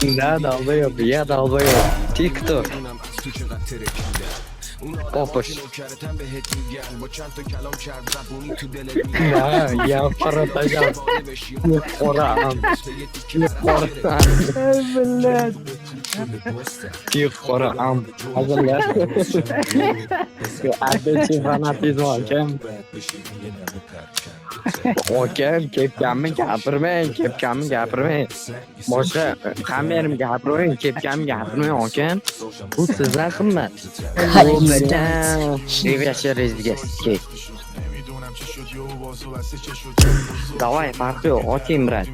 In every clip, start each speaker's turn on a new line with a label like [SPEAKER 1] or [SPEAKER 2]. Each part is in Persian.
[SPEAKER 1] نه دعوه yok یه دعوه yok تیک توک پاپش نه یه فراتجم یه خورم یه خورم یه خورم hazırlar adetti fanatizm hakem hakem kepkamni gapirmang boshqa hammayorim gapirmang kepkamni gapirmang hakem bu sizlar qimmat давай партию hakem брат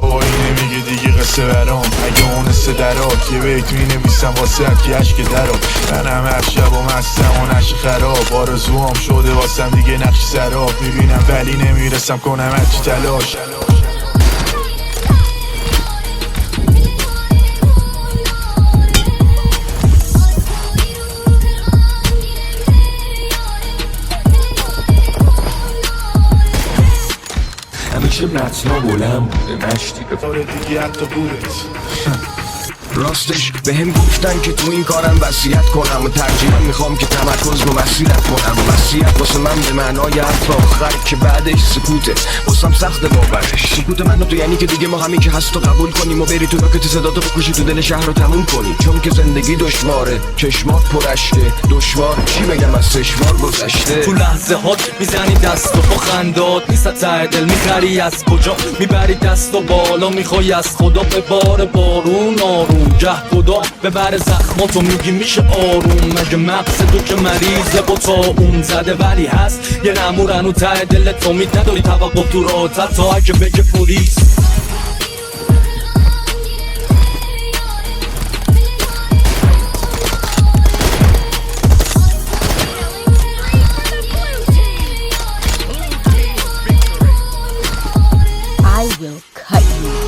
[SPEAKER 2] آی نمیگه دیگه قصه برام اگه اونسته درات یه بیت مینویسم واسه که عشق درات منم هر شب و مستم و نشی خراب آرزوام شده واسم دیگه نقش سراب میبینم ولی نمیرسم کنم هرچی تلاش
[SPEAKER 3] همیشه متنا بلند بوده نشتی
[SPEAKER 2] آره دیگه حتی بودت
[SPEAKER 3] راستش به هم گفتن که تو این کارم وصیت کنم و ترجیحاً میخوام که تمرکز رو مسیرت کنم وصیت واسه من به معنای حرف آخر که بعدش سکوته واسم سخت باورش سکوت من تو یعنی که دیگه ما همین که هست رو قبول کنیم و بری تو راکت صداتو بکشی تو دل شهر رو تموم کنی چون که زندگی دشواره چشمات پرشته دشوار چی بگم از سشوار گذشته
[SPEAKER 4] تو لحظه هات میزنی دست و با خندات نیست ته دل میخری از کجا میبری دست و بالا میخوای از خدا به بار بارون آروم گه خدا ببر زخماتو میگی میشه آروم مگه مغز تو که مریضه با تا اون زده ولی هست یه نمورن و ته دلت امید نداری توقف تو راحتت تا اگه بگه پلیس
[SPEAKER 5] I will cut you